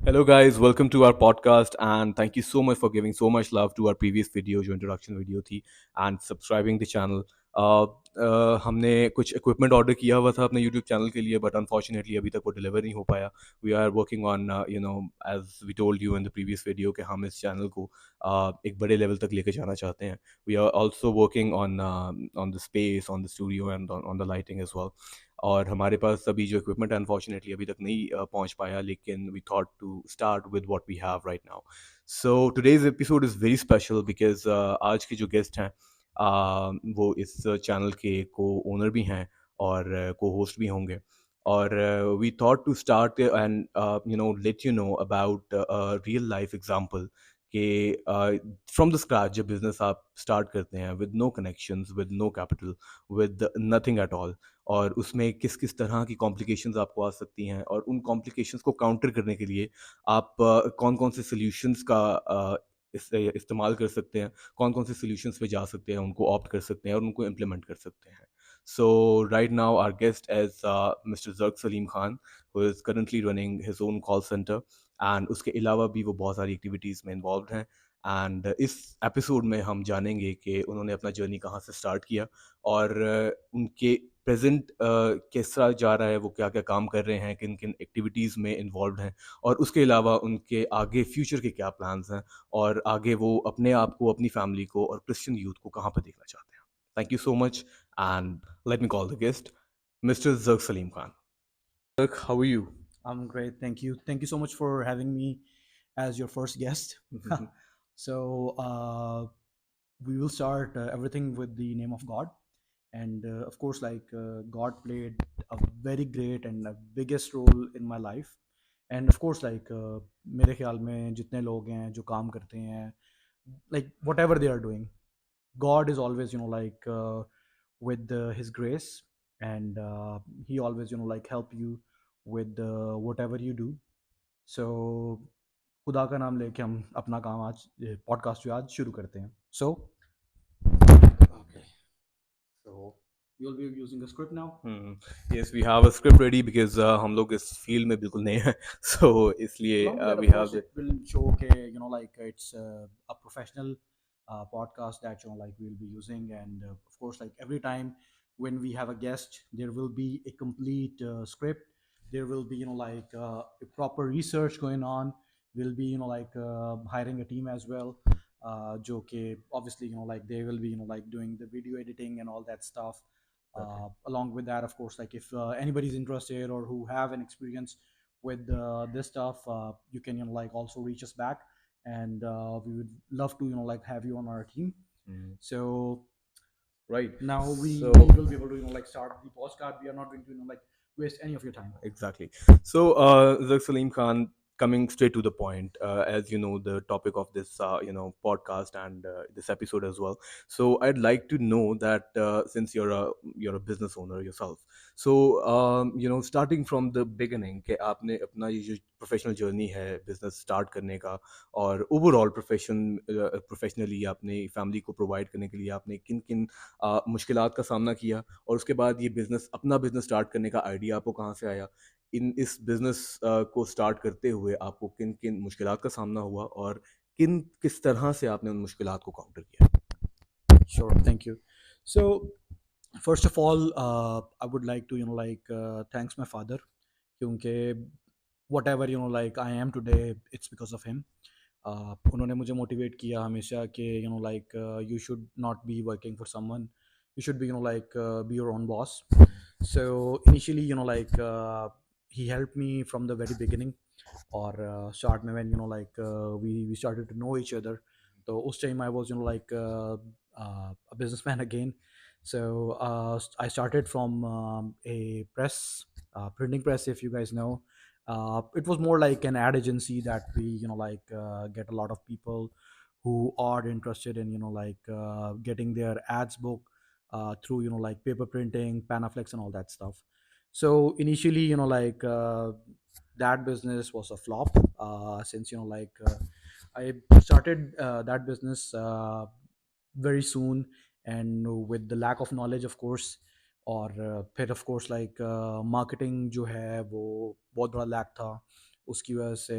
Hello, guys. Welcome to our podcast, and thank you so much for giving so much love to our previous video, जो introduction video थी, and subscribing the channel. हमने कुछ equipment order किया हुआ था अपने YouTube channel के लिए, but unfortunately अभी तक वो deliver नहीं हो पाया. We are working on, as we told you in the previous video, कि हम इस channel को एक बड़े level तक लेके जाना चाहते हैं. We are also working on the space, on the studio, and on the lighting as well. और हमारे पास अभी जो इक्विपमेंट अनफॉर्चुनेटली अभी तक नहीं पहुंच पाया, लेकिन we thought to start with what we have right now. So today's episode is very special because आज के जो गेस्ट हैं वो इस चैनल के को ओनर भी हैं और को होस्ट भी होंगे. और we thought to start and let you know about real life example कि फ्रॉम द स्क्रैच जब बिजनेस आप स्टार्ट करते हैं with no connections, with no capital, with nothing at all, और उसमें किस किस तरह की कॉम्प्लिकेशंस आपको आ सकती हैं, और उन कॉम्प्लिकेशंस को काउंटर करने के लिए आप कौन कौन से सॉल्यूशंस का इस्तेमाल कर सकते हैं, कौन कौन से सॉल्यूशंस पे जा सकते हैं, उनको ऑप्ट कर सकते हैं और उनको इम्प्लीमेंट कर सकते हैं. So right now our guest is Mister jerk Salim Khan, who is currently running his own call centre, and उसके अलावा भी वो बहुत सारी एक्टिविटीज़ में इन्वॉल्व हैं. एंड इस एपिसोड में हम जानेंगे कि उन्होंने अपना जर्नी कहाँ से स्टार्ट किया, और उनके प्रेजेंट कैसा जा रहा है, वो क्या क्या काम कर रहे हैं, किन किन एक्टिविटीज़ में इन्वॉल्व हैं, और उसके अलावा उनके आगे फ्यूचर के क्या प्लान्स हैं, और आगे वो अपने आप को, अपनी फैमिली को और क्रिश्चियन यूथ को कहाँ पर देखना चाहते हैं. Thank you so much, and let me call the guest mister jerk Salim Khan. Jerk, how are you? I'm great. Thank you. Thank you so much for having me as your first guest. so, we will start everything with the name of God. And of course, God played a very great and a biggest role in my life. And of course, मेरे ख्याल में जितने लोग हैं जो काम करते हैं, like whatever they are doing, God is always, with His grace, and He always, help you with whatever you do. So खुदा का नाम लेके हम अपना काम आज पॉडकास्ट जो आज शुरू करते हैं. So okay, so you'll be using a script now. Yes, we have a script ready because हम लोग इस फील्ड में बिल्कुल नए हैं. So इसलिए Along with that, we of have course, the. it will show okay, it's a professional podcast that we'll be using, and of course, like every time when we have a guest, there will be a complete script. There will be a proper research going on. We'll be hiring a team as well. जो कि obviously they will be doing the video editing and all that stuff. Okay. Along with that, of course, like if anybody's interested or who have an experience with this stuff, you can also reach us back, and we would love to have you on our team. Mhm. So Right. now So we will be able to start the postcard. We are not going to waste any of your time. exactly. So, Zak Salim Khan, coming straight to the point, as you know, the topic of this, podcast and this episode as well. So, I'd like to know that since you're a business owner yourself, so starting from the beginning, कि आपने अपना ये जो professional journey है business start करने का, और overall professionally आपने फैमिली को प्रोवाइड करने के लिए आपने किन किन मुश्किलात का सामना किया, और उसके बाद ये बिजनेस, अपना बिजनेस स्टार्ट करने का आइडिया आपको कहाँ से आया, इन इस बिजनेस को स्टार्ट करते हुए आपको किन किन मुश्किलात का सामना हुआ, और किस तरह से आपने उन मुश्किलात को काउंटर किया. Sure, thank you. So first of all, I would like to thanks my father, क्योंकि whatever I am today, it's because of him. उन्होंने मुझे मोटिवेट किया हमेशा कि you should not be working for someone, you should be be your own boss. So initially he helped me from the very beginning, or start में when we started to know each other. So उस time I was a businessman again. So I started from a press, printing press, if you guys know. It was more like an ad agency that we get a lot of people who are interested in getting their ads booked through paper printing, Panaflex, and all that stuff. So initially that business was a flop, since I started that business very soon, and with the lack of knowledge, of course. और फिर of course marketing जो है वो बहुत बड़ा lack था. उसकी वजह से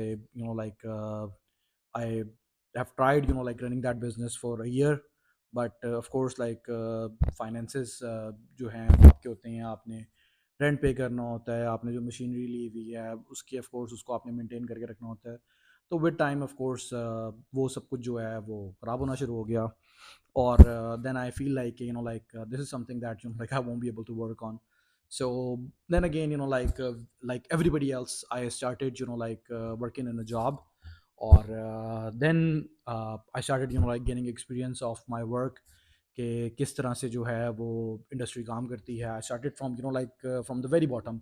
like I have tried like running that business for a year, but of course like finances जो हैं वो आपके होते हैं, आपने रेंट पे करना होता है, आपने जो मशीनरी ली हुई है उसकी ऑफ कोर्स उसको आपने मेंटेन करके रखना होता है। तो विद टाइम ऑफ कोर्स वो सब कुछ जो है वो ख़राब होना शुरू हो गया। और then I feel like this is something that like I won't be able to work on. So then again like everybody else I started like working in a job, or then I started like gaining experience of my work कि किस तरह से जो है वो industry काम करती है। I started from like from the very bottom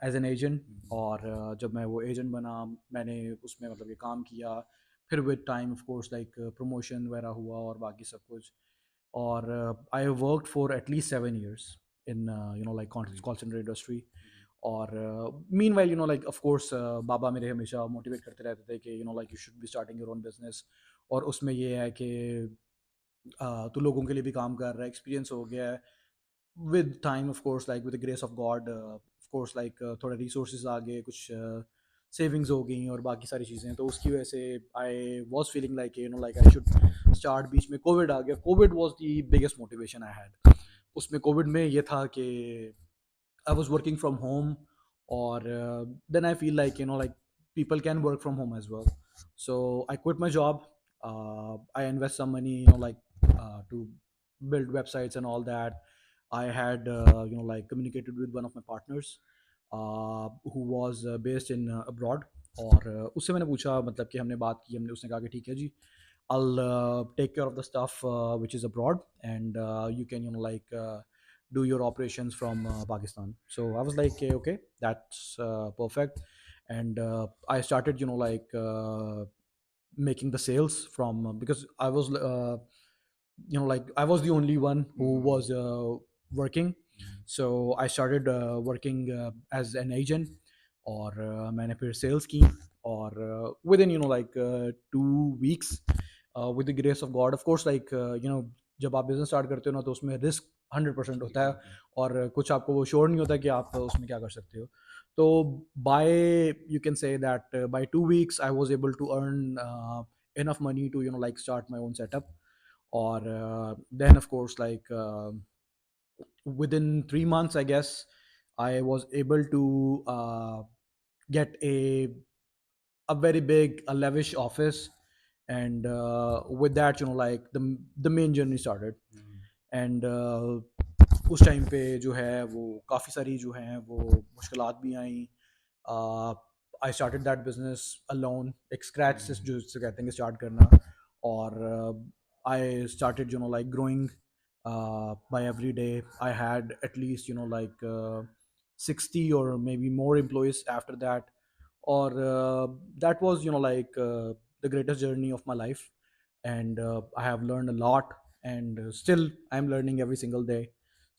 as an agent. और जब मैं वो एजेंट बना मैंने उसमें मतलब ये काम किया। फिर with time of course like promotion वगैरह हुआ और बाकी सब कुछ। और I worked for at least 7 years in like call center industry। और meanwhile like of course बाबा मेरे हमेशा मोटिवेट करते रहते थे कि like you should be starting your own business. और उसमें ये है कि तू लोगों के लिए भी काम कर रहा है, एक्सपीरियंस हो गया है। With time of course like with the grace of God of course like थोड़े रिसोर्सेज आ गए, कुछ सेविंग्स हो गई और बाकी सारी चीज़ें। तो उसकी वजह से I was feeling like like I should start. बीच में कोविड आ गया। Covid was the biggest motivation I had. उसमें कोविड में ये था कि I was working from home, or then I feel like like people can work from home as well. So I quit my job. I invest some money, like to build websites and all that. I had like communicated with one of my partners who was based in abroad। और उससे मैंने पूछा मतलब कि हमने बात की, हमने उसने कहा कि ठीक है जी, I'll take care of the stuff which is abroad, and you can like do your operations from Pakistan. So I was like, okay, that's perfect. And I started like making the sales from because I was like I was the only one who was working। So I started working as an agent। और मैंने फिर sales की। और with in like 2 weeks with the grace of God, of course like जब आप business start करते हो ना तो उसमें रिस्क 100% होता है। और कुछ आपको वो श्योर नहीं होता कि आप उसमें क्या कर सकते हो। तो by you can say that by 2 weeks I was able to earn enough money to like start my own setup। or then of course like within 3 months I guess I was able to get a very big a lavish office। and with that like the main journey started। and उस time पे जो है वो काफ़ी सारी जो हैं वो मुश्किलात भी आई। I started that business alone, एक स्क्रैच से जो जिसे कहते हैं स्टार्ट करना। और I started like growing by every day। I had at least like 60 or maybe more employees after that। or that was like the greatest journey of my life। and I have learned a lot, and still I'm learning every single day।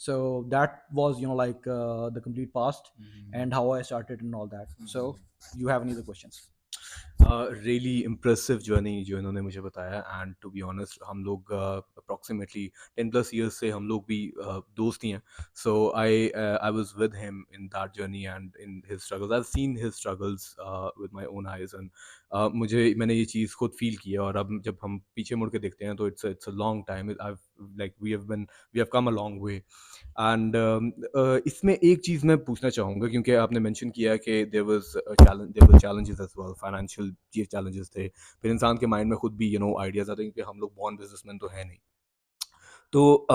So that was like the complete past and how I started and all that। So you have any other questions? Really impressive journey जो इन्होंने मुझे बताया। And to be honest हम लोग approximately 10+ years से हम लोग भी दोस्त ही हैं। So I was with him in that journey and in his struggles. I have seen his struggles with my own eyes. And मुझे मैंने ये चीज़ खुद फील की है। और अब जब हम पीछे मुड़ के देखते हैं तो it's a long time. I like we have come a long way. And इसमें एक चीज़ मैं पूछना चाहूँगा क्योंकि आपने मेंशन किया कि there were challenges as well, financial ये चैलेंजेस थे। फिर इंसान के माइंड में खुद भी आइडियाज़ आते हैं क्योंकि हम लोग बॉर्न बिजनेसमैन तो है नहीं। तो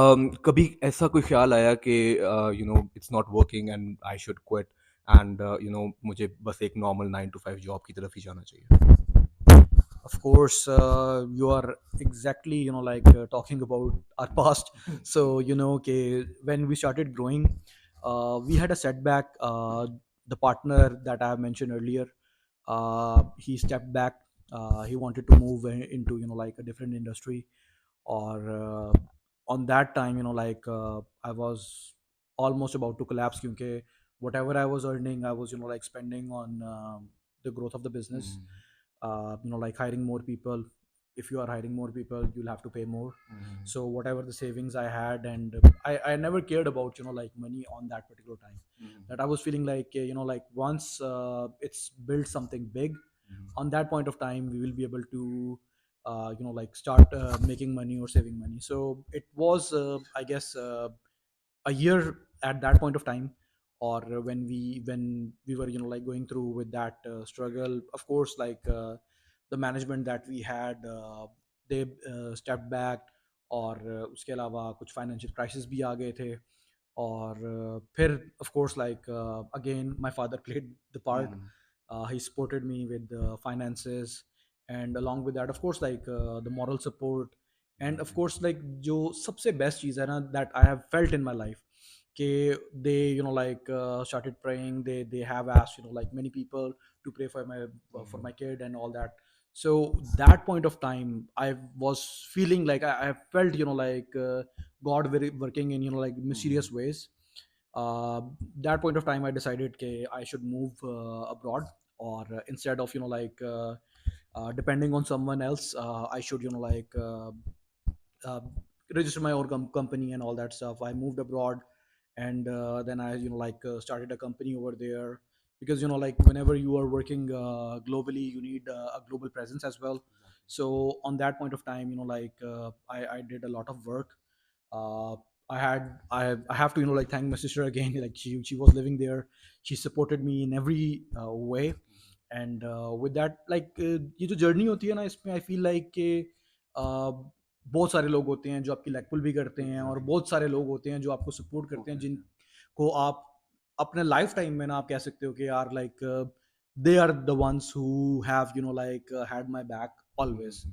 कभी ऐसा कोई ख्याल आया कि it's not working and I should quit and मुझे बस एक नॉर्मल 9 to 5 जॉब की तरफ ही जाना चाहिए? Of course you are exactly like talking about our past। so okay, when we started growing we had a setback। The partner that I mentioned earlier he stepped back। He wanted to move into like a different industry। or on that time like I was almost about to collapse because whatever I was earning I was like spending on the growth of the business। like hiring more people, if you are hiring more people, you'll have to pay more. So whatever the savings I had, and I never cared about like money on that particular time. That I was feeling like like once it's built something big, on that point of time we will be able to like start making money or saving money. So it was I guess a year at that point of time, or when we were like going through with that struggle. Of course, like the management that we had, they stepped back, और उसके अलावा कुछ financial crisis भी आ गए थे. और फिर of course like again my father played the part. He supported me with the finances, and along with that of course like the moral support. And of course like जो सबसे best चीज़ है ना that I have felt in my life, कि they like started praying. They have asked like many people to pray for my kid and all that. So that point of time I was feeling like I felt like God very working in like mysterious ways. uh, that point of time I decided that I should move abroad, or instead of like depending on someone else, I should like uh, register my own company and all that stuff. I moved abroad, and then I like started a company over there, because like whenever you are working globally, you need a global presence as well. So on that point of time, like I did a lot of work. uh, I have to like thank my sister again. Like she was living there. She supported me in every way. And with that like ये जो journey होती है ना, इसमें I feel like कि बहुत सारे लोग होते हैं जो आपकी लेग पुल भी करते हैं, और बहुत सारे लोग होते हैं जो आपको सपोर्ट करते हैं, जिनको आप अपने लाइफ टाइम में ना आप कह सकते हो कि यार like they are the ones who have like had my back always.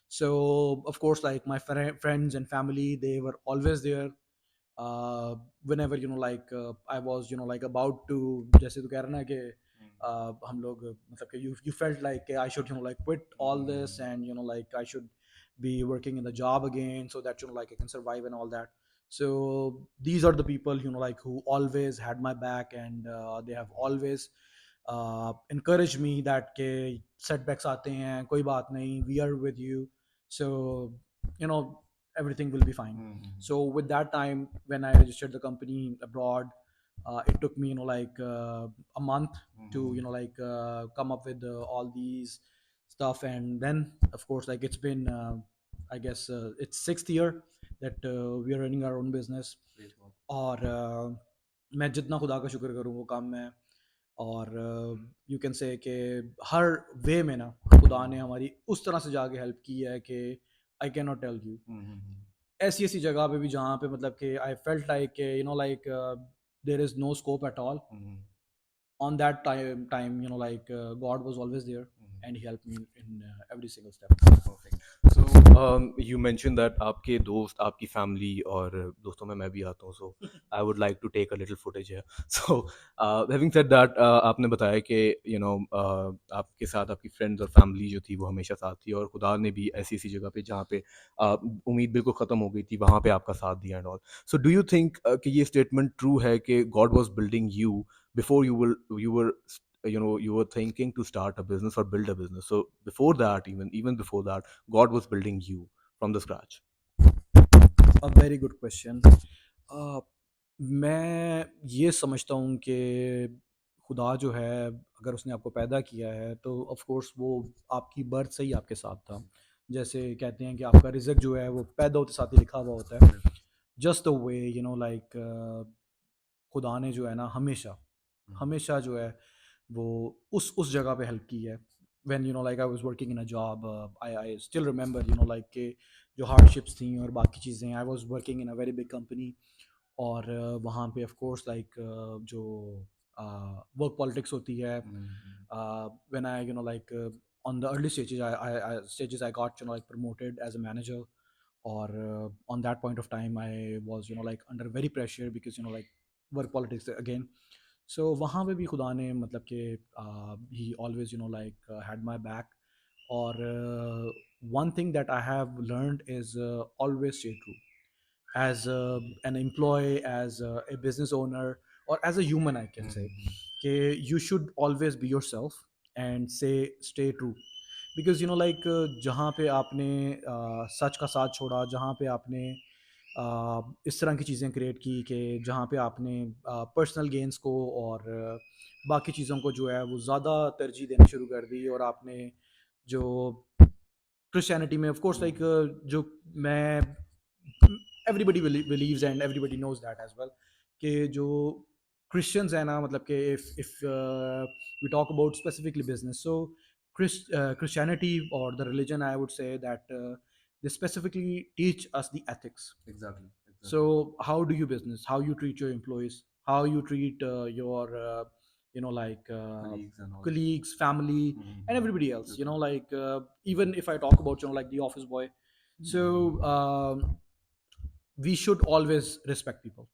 So of course like my friends and family, they were always there. Whenever like I was like about to, जैसे तो कह रहा ना कि हम लोग मतलब कि you felt like I should like quit all this, and like I should be working in the job again, so that like I can survive and all that. So these are the people like who always had my back, and they have always encouraged me that के setbacks आते हैं, कोई बात नहीं, we are with you. So you know everything will be fine. So with that time when I registered the company abroad, it took me like a month to like come up with all these stuff. And then of course like it's been I guess it's sixth year that we are running our own business. और मैं जितना खुदा का शुक्र करूँ वो काम में. और यू कैन से कि हर वे में ना खुदा ने हमारी उस तरह से जाके हेल्प की है कि I can not tell you. ऐसी ऐसी जगह पे भी जहाँ पे मतलब कि I felt like like there is no scope at all. On that time like God was always there, and he helped me in every single step. Perfect. So you mentioned that आपके दोस्त, आपकी family और दोस्तों में मैं भी आता हूँ. So I would like to take a little footage here. So having said that, आपने बताया कि आपके साथ आपकी friends और family जो थी वो हमेशा साथ थी, और खुदा ने भी ऐसी ऐसी जगह पे जहाँ पे उम्मीद बिल्कुल ख़त्म हो गई थी वहाँ पे आपका साथ दिया and all. So do you think कि ये statement true है कि God was building you before you were you were thinking to start a business or build a business? So before that, even before that, God was building you from the scratch. A very good question. uh, मैं ये समझता हूँ कि खुदा जो है, अगर उसने आपको पैदा किया है तो ऑफ कोर्स वो आपकी बर्थ से ही आपके साथ था. जैसे कहते हैं कि आपका रिज़्क जो है वो पैदा होते साथ ही लिखा हुआ होता है. जस्ट द वे लाइक खुदा ने जो है ना हमेशा हमेशा जो है वो उस जगह पे हेल्प की है. When like I was working in a job, I still remember like के जो हार्डशिप्स थी और बाकी चीज़ें. I was working in a very big company, और वहाँ पे ऑफ कोर्स लाइक जो वर्क पॉलिटिक्स होती है. When I like on the early stages, I got like promoted as a manager. Or on that point of time I was like under very pressure, because like work politics again. So वहाँ पे भी खुदा ने मतलब कि he always like had my back. or one thing that I have learned is always stay true as an employee, as a business owner, or as a human. I can say कि you should always be yourself and say stay true. Because like जहाँ पे आपने सच का साथ छोड़ा, जहाँ पे आपने इस तरह की चीज़ें क्रिएट की कि जहाँ पे आपने पर्सनल गेंस को और बाकी चीज़ों को जो है वो ज़्यादा तरजीह देनी शुरू कर दी, और आपने जो क्रिश्चियनिटी में ऑफ कोर्स लाइक जो मैं everybody believes and everybody knows that as well कि जो क्रिश्चियंस है ना, मतलब कि if we talk about specifically business, so Christianity or the religion, I would say that they specifically teach us the ethics. Exactly, exactly. So how do you business, how you treat your employees, how you treat your like Colleagues and all. colleagues, family, and Mhm. everybody else, बिल्कुल। like even if I talk about like the office boy, so we should always respect people.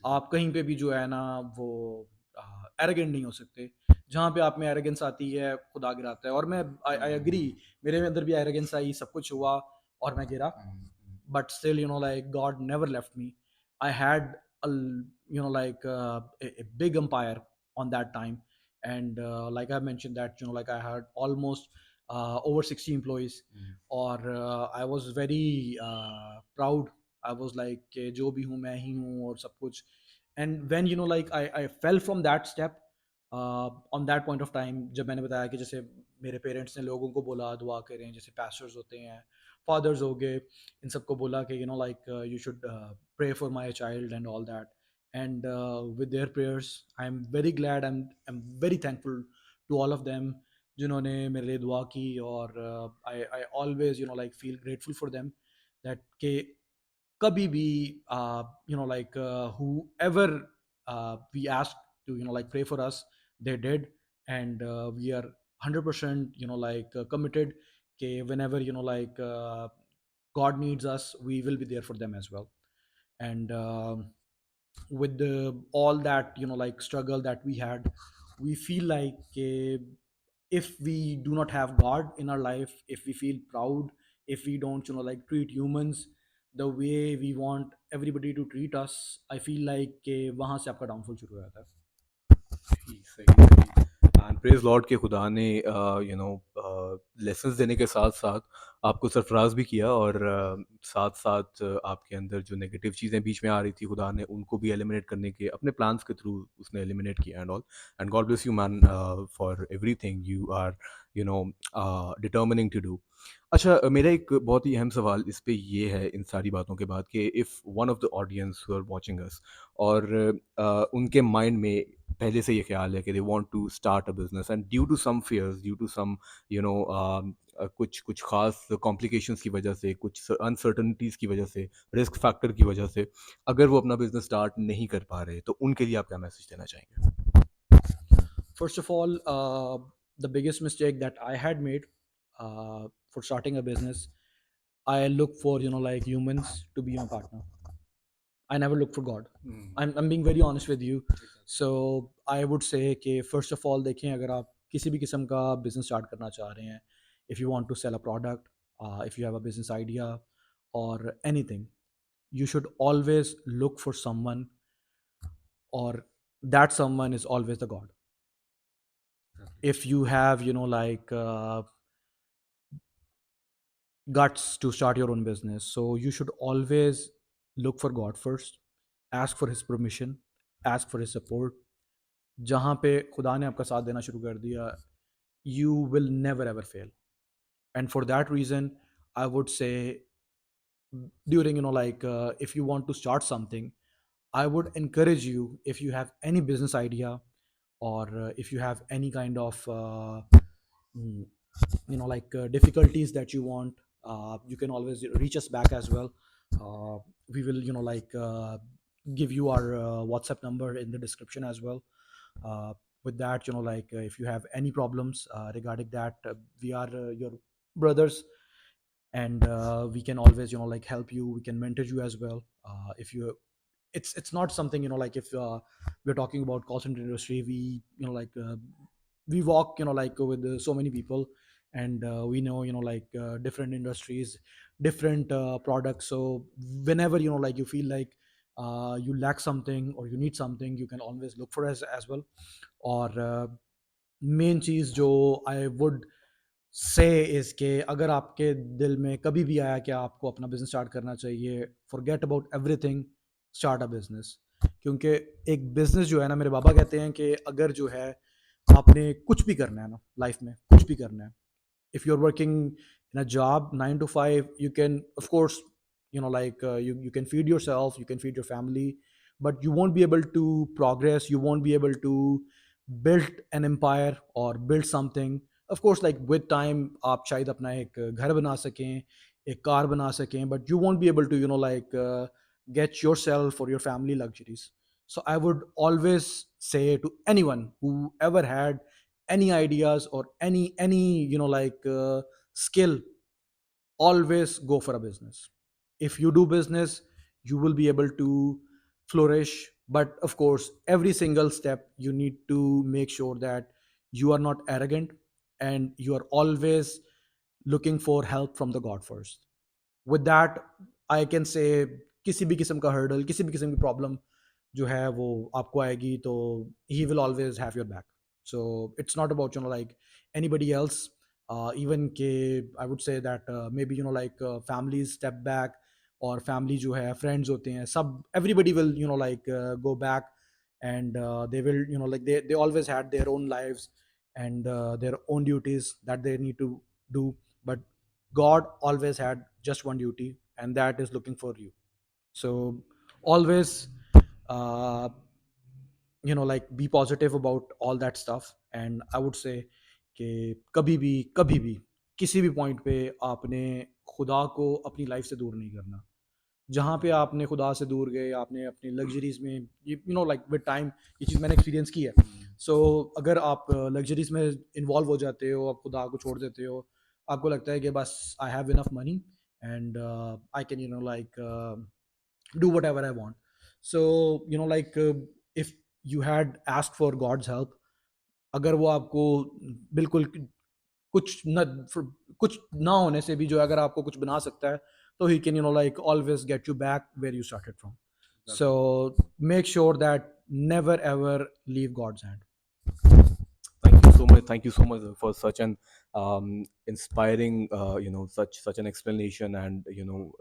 आप कहीं पे भी जो है ना वो arrogant नहीं हो सकते। जहाँ पे आप में एरोगेंस आती है, खुदा गिराता है, और मैं आई एग्री, मेरे अंदर भी एरोगेंस आई, सब कुछ हुआ और मैं गिरा, but still like God never left me. I had a like a big empire on that time, and like I mentioned that like I had almost over 60 employees, or I was very proud. I was like कि जो भी हूँ मैं ही हूँ और सब कुछ, and when like I fell from that step on that point of time, जब मैंने बताया कि जैसे मेरे पेरेंट्स ने लोगों को बोला दुआ करें, जैसे पास्टर्स होते हैं, फादर्स हो गए, इन सबको बोला कि like you should pray for my child and all that, and with their prayers I'm very glad, I'm very thankful to all of them जिन्होंने मेरे लिए दुआ की, और I always like feel grateful for them that कि कभी भी like whoever we asked to like pray for us, they did, and we are 100% like committed कि whenever like God needs us, we will be there for them as well. And with all that like struggle that we had, we feel like if we do not have God in our life, if we feel proud, if we don't like treat humans the way we want everybody to treat us, I feel like वहाँ से आपका downfall शुरू हो जाता है. सही सही सही। एंड प्रेज लॉर्ड के खुदा ने लेसन्स देने के साथ साथ आपको सरफराज भी किया, और साथ साथ आपके अंदर जो नेगेटिव चीज़ें बीच में आ रही थी, खुदा ने उनको भी एलिमिनेट करने के अपने प्लान्स के थ्रू उसने एलिमिनेट किया and all. And God bless you man for everything you are you know determining to do. अच्छा, मेरा एक बहुत ही अहम सवाल इस पे ये है इन सारी बातों के बाद कि if one of the audience who are watching us, और उनके माइंड में पहले से ये ख्याल है कि they want to start a business, and due to some fears, due to some you know कुछ कुछ खास कॉम्प्लिकेशंस की वजह से, कुछ अनसर्टनिटीज़ की वजह से, रिस्क फैक्टर की वजह से, अगर वो अपना बिजनेस स्टार्ट नहीं कर पा रहे, तो उनके लिए आप क्या मैसेज देना चाहेंगे? First of all, the biggest mistake that I had made for starting a business, I look for like humans to be my partner. I never look for God. I'm being very honest with you. So I would say कि first of all देखें, अगर आप किसी भी किस्म का business start करना चाह रहे हैं, if you want to sell a product, if you have a business idea or anything, you should always look for someone, or that someone is always the God. If you have like guts to start your own business, so you should always look for God first, ask for his permission, ask for his support. जहाँ पे खुदा ने आपका साथ देना शुरू कर दिया, you will never ever fail. And for that reason, I would say during like if you want to start something, I would encourage you, if you have any business idea, or if you have any kind of mm, like difficulties that you want, you can always reach us back as well. We will like give you our WhatsApp number in the description as well. With that, like if you have any problems regarding that, we are your brothers, and we can always like help you, we can mentor you as well. If you It's not something like if we're talking about call center industry, we like we walk like with so many people, and we know like different industries, different products. So whenever like you feel like you lack something or you need something, you can always look for us as well. Or main cheese jo I would से is कि अगर आपके दिल में कभी भी आया कि आपको अपना बिज़नेस स्टार्ट करना चाहिए, forget about everything, start a business. क्योंकि एक बिज़नेस जो है ना, मेरे पापा कहते हैं कि अगर जो है आपने कुछ भी करना है ना लाइफ में, कुछ भी करना है, if you're working in a job 9 to 5, you can of course you can feed yourself, you can feed your family, but you won't be able to progress, you won't be able to build an empire or build something. Of course, like with time आप शायद अपना एक घर बना सकें, एक car बना सकें, but you won't be able to get yourself or your family luxuries. So I would always say to anyone who ever had any ideas or any skill, always go for a business. If you do business, you will be able to flourish, but of course every single step you need to make sure that you are not arrogant, and you are always looking for help from the god first. With that, I can say किसी भी किस्म का hurdle, किसी भी किस्म की problem जो है वो आपको आएगी, तो he will always have your back. So it's not about anybody else. Even के I would say that maybe families step back, और family जो है friends होते हैं सब, everybody will go back, and they will they always had their own lives, and their own duties that they need to do. But God always had just one duty, and that is looking for you. So always, uh, be positive about all that stuff. And I would say कि कभी भी किसी भी point पे आपने खुदा को अपनी लाइफ से दूर नहीं करना। जहाँ पे आपने खुदा से दूर गए, आपने अपनी लग्जरीज में, विद टाइम ये चीज़ मैंने एक्सपीरियंस की है। सो अगर आप लग्जरीज में इन्वॉल्व हो जाते हो, आप खुदा को छोड़ देते हो, आपको लगता है कि बस I have enough money, and I can do whatever I want. So if you had asked for God's help, अगर वो आपको बिल्कुल कुछ न कुछ ना होने से भी जो है, अगर आपको कुछ बना सकता है, तो he can always get you back where you started from. So make sure that never ever leave God's hand. Thank you so much. Thank you so much for such an inspiring, such an explanation, and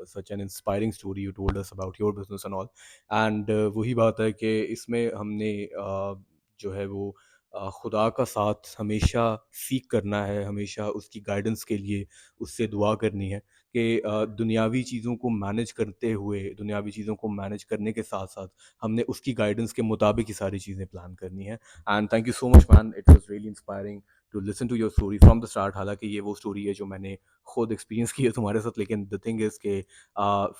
such an inspiring story you told us about your business and all. And वही बात है कि इसमें हमने जो है वो खुदा का साथ हमेशा सीख करना है, हमेशा उसकी गाइडेंस के लिए उससे दुआ करनी है कि दुनियावी चीज़ों को मैनेज करते हुए, दुनियावी चीज़ों को मैनेज करने के साथ साथ हमने उसकी गाइडेंस के मुताबिक ही सारी चीज़ें प्लान करनी है। And thank you so much man, it was really inspiring to listen to your story from the start. हालांकि ये वो स्टोरी है जो मैंने खुद एक्सपीरियंस की है तुम्हारे साथ, लेकिन द थिंग इज़ के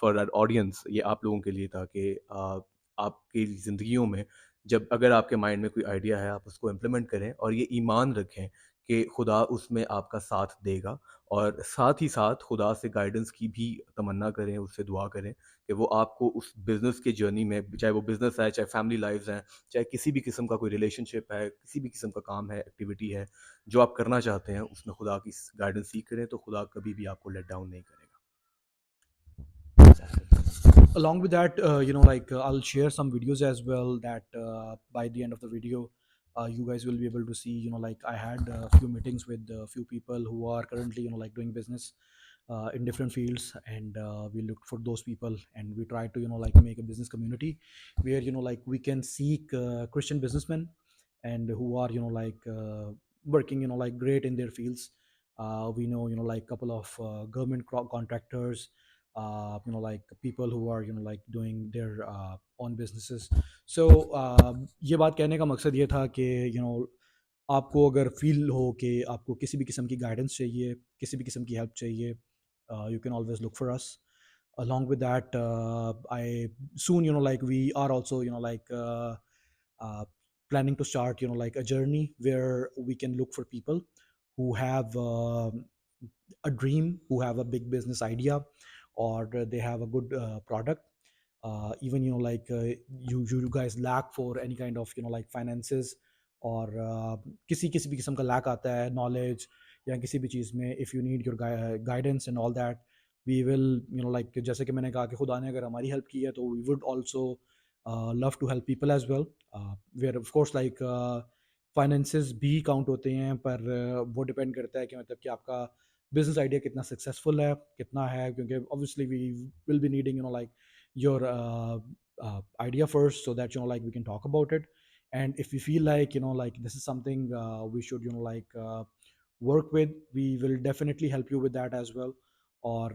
फॉर दैट ऑडियंस, ये आप लोगों के लिए था कि आपकी ज़िंदगियों में जब अगर आपके माइंड में कोई आइडिया है, आप उसको इम्प्लीमेंट करें और ये ईमान रखें कि खुदा उसमें आपका साथ देगा, और साथ ही साथ खुदा से गाइडेंस की भी तमन्ना करें, उससे दुआ करें कि वो आपको उस बिज़नेस के जर्नी में, चाहे वो बिज़नेस है, चाहे फैमिली लाइव्स हैं, चाहे किसी भी किस्म का कोई रिलेशनशिप है, किसी भी किस्म का काम है, एक्टिविटी है, जो आप करना चाहते हैं, उसमें खुदा की गाइडेंस सीख करें, तो खुदा कभी भी आपको लेट डाउन नहीं करेगा। Along with that, I'll share some videos as well, that by the end of the video, you guys will be able to see, I had a few meetings with a few people who are currently doing business in different fields, and we looked for those people, and we try to make a business community where we can seek Christian businessmen, and who are working great in their fields. We know couple of government contractors, people who are doing their own businesses. So ये बात कहने का मकसद ये था कि आपको अगर फील हो कि आपको किसी भी किस्म की गाइडेंस चाहिए, किसी भी किस्म की हेल्प चाहिए, you can always look for us. Along with that, I soon we are also uh, planning to start a journey where we can look for people who have a dream, who have a big business idea, or they have a good product. Even you guys lack for any kind of finances, और किसी किसी भी किस्म का lack आता है knowledge या किसी भी चीज़ में, if you need your guidance and all that, we will जैसे कि मैंने कहा कि खुदा ने अगर हमारी हेल्प की है, तो we would also love to help people as well, where of course finances भी काउंट होते हैं, पर वो डिपेंड करता है कि मतलब कि आपका बिजनेस आइडिया कितना सक्सेसफुल है, कितना है, क्योंकि obviously we will be needing like your idea first, so that like we can talk about it. And if we feel like like this is something we should work with, we will definitely help you with that as well. Or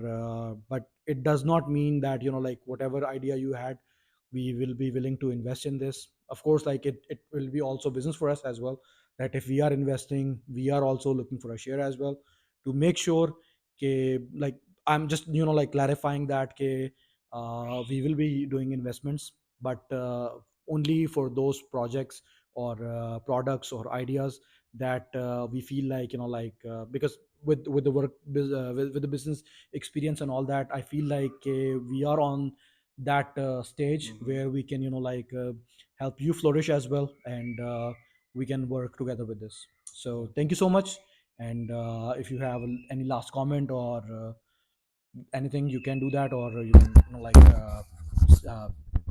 but it does not mean that like whatever idea you had, we will be willing to invest in this. Of course, like it will be also business for us as well, that if we are investing, we are also looking for a share as well, to make sure like I'm just like clarifying that we will be doing investments, but only for those projects or products or ideas that we feel like because with the with the business experience and all that, I feel like we are on that stage Mhm. where we can help you flourish as well, and we can work together with this. So thank you so much. And if you have any last comment or anything, you can do that, or you can uh,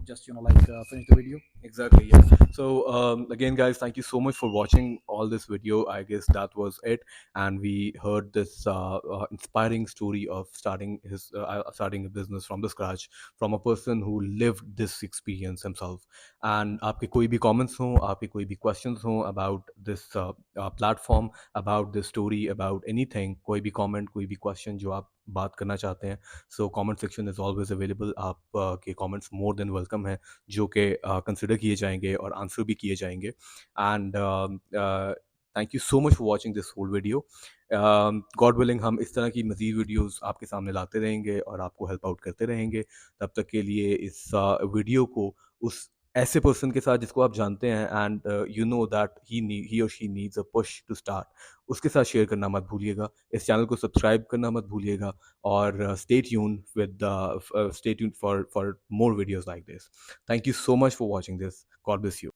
just finish the video. Exactly, yeah. So again, guys, thank you so much for watching all this video. I guess that was it, and we heard this inspiring story of starting a business from the scratch from a person who lived this experience himself. And आपके कोई भी comments हो, आपके कोई भी questions हो about this platform, about this story, about anything, कोई भी comment, कोई भी question जो आप बात करना चाहते हैं, so comment section is always available. आप के comments more than welcome है, जो कि कंसिडर किए जाएंगे और आंसर भी किए जाएंगे. And thank you so much for watching this whole video. God willing हम इस तरह की मज़ीद वीडियोस आपके सामने लाते रहेंगे और आपको हेल्प आउट करते रहेंगे. तब तक के लिए इस वीडियो को उस ऐसे पर्सन के साथ जिसको आप जानते हैं and you know that he और she needs a push to start, उसके साथ शेयर करना मत भूलिएगा. इस चैनल को सब्सक्राइब करना मत भूलिएगा. और stay tuned for more videos like this. Thank you so much for watching this. God bless you.